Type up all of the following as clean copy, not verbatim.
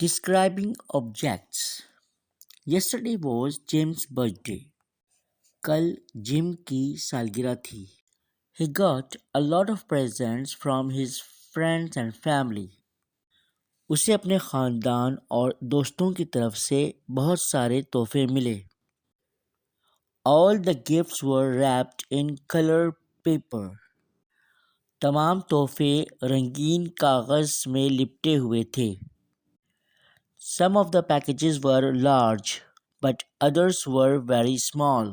Describing objects. Yesterday was Jim's birthday. कल gym की सालगिरह थी. He got a lot of presents from his friends and family. उसे अपने ख़ानदान और दोस्तों की तरफ से बहुत सारे तोहफे मिले. All the gifts were wrapped in color paper. तमाम तोहफे रंगीन कागज़ में लिपटे हुए थे. Some of the packages were large, but others were very small.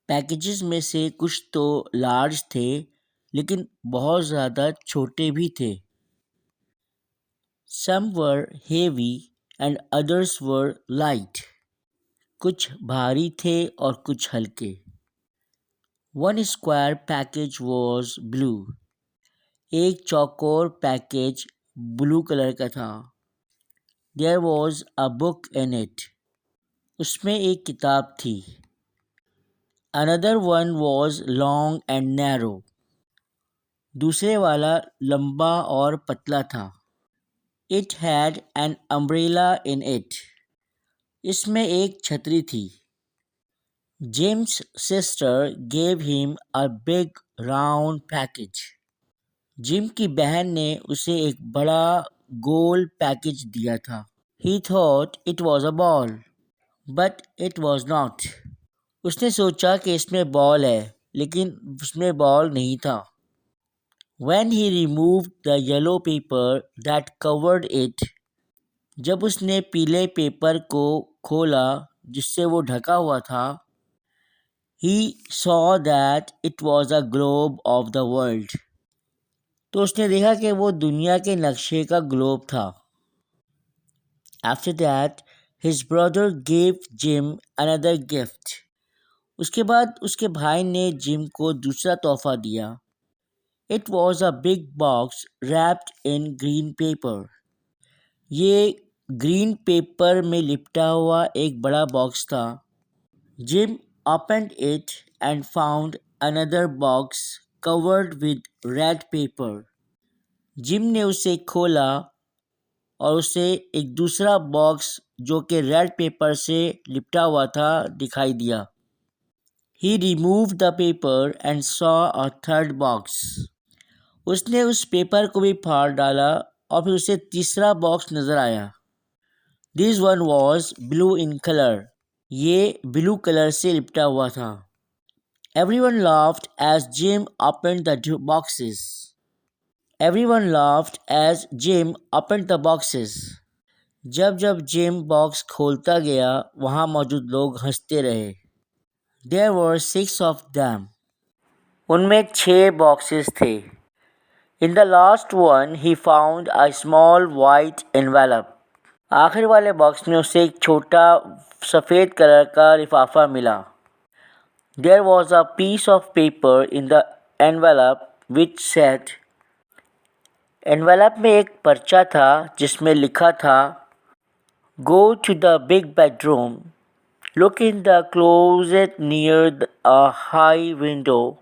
Packages में से कुछ तो लार्ज थे, लेकिन बहुत ज़्यादा छोटे भी थे. Some were heavy and others were light. कुछ भारी थे और कुछ हल्के. One square package was blue. एक चौकोर पैकेज ब्लू कलर का था. There was a book in it. उसमें एक किताब थी. Another one was long and narrow. दूसरे वाला लंबा और पतला था. It had an umbrella in it. इसमें एक छतरी थी. Jim's sister gave him a big round package. Gym की बहन ने उसे एक बड़ा गोल पैकेज दिया था. He thought it was a ball, but it was not. उसने सोचा कि इसमें बॉल है, लेकिन उसमें बॉल नहीं था. When he removed the yellow paper that covered it, जब उसने पीले पेपर को खोला जिससे वो ढका हुआ था, he saw that it was a globe of the world. तो उसने देखा कि वो दुनिया के नक्शे का ग्लोब था. After that, his brother gave Jim another gift. उसके बाद उसके भाई ने जिम को दूसरा तोहफा दिया. It was a big box wrapped in green paper. ये ग्रीन पेपर में लिपटा हुआ एक बड़ा बॉक्स था. Jim opened it and found another box covered with red paper. Gym ने उसे खोला और उसे एक दूसरा बॉक्स जो कि रेड पेपर से लिपटा हुआ था दिखाई दिया. He removed the paper and saw a third box. उसने उस पेपर को भी फाड़ डाला और फिर उसे तीसरा बॉक्स नज़र आया. This one was blue in color. ये ब्लू कलर से लिपटा हुआ था. Everyone laughed as Jim opened the boxes. Everyone laughed as Jim opened the boxes. जब जब जिम बॉक्स खोलता गया, वहाँ मौजूद लोग हंसते रहे. There were 6 of them. उनमें 6 बॉक्सेस थे. In the last one, he found a small white envelope. आखिर वाले बॉक्स में उसे एक छोटा सफ़ेद कलर का लिफाफा मिला. There was a piece of paper in the envelope which said. Envelope में एक पर्चा था जिसमें लिखा था, Go to the big bedroom. Look in the closet near a high window.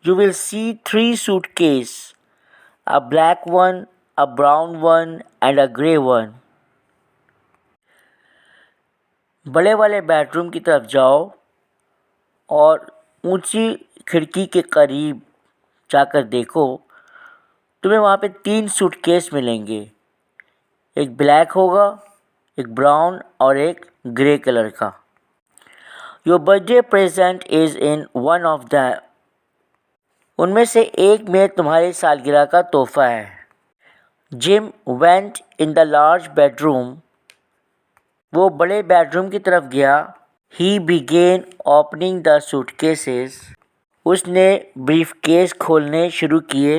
You will see 3 suitcases, a black one, a brown one and a grey one. बड़े वाले bedroom की तरफ जाओ और ऊंची खिड़की के करीब जाकर देखो. तुम्हें वहाँ पे 3 सूटकेस मिलेंगे. एक ब्लैक होगा, एक ब्राउन और एक ग्रे कलर का. Your birthday present is in one of them. उनमें से एक में तुम्हारी सालगिरह का तोहफा है. Jim went in the large bedroom. वो बड़े बेडरूम की तरफ गया. He began opening the suitcases. उसने ब्रीफकेस खोलने शुरू किए.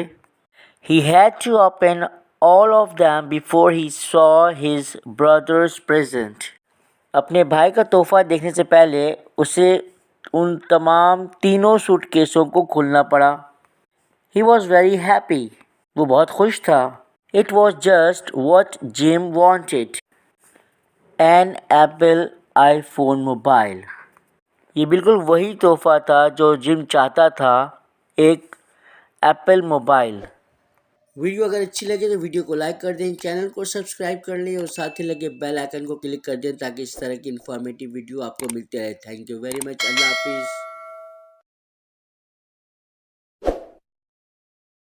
He had to open all of them before he saw his brother's present. अपने भाई का तोहफा देखने से पहले उसे उन तमाम तीनों सूटकेसों को खोलना पड़ा. He was very happy. वो बहुत खुश था. It was just what Jim wanted. An Apple iPhone mobile. ये बिल्कुल वही तोहफा था जो जिम चाहता था, एक एप्पल मोबाइल. वीडियो अगर अच्छी लगे तो वीडियो को लाइक कर दें, चैनल को सब्सक्राइब कर लें और साथ ही लगे बेल आइकन को क्लिक कर दें ताकि इस तरह की इन्फॉर्मेटिव वीडियो आपको मिलते रहे। Thank you very much. अल्लाह हाफिज़।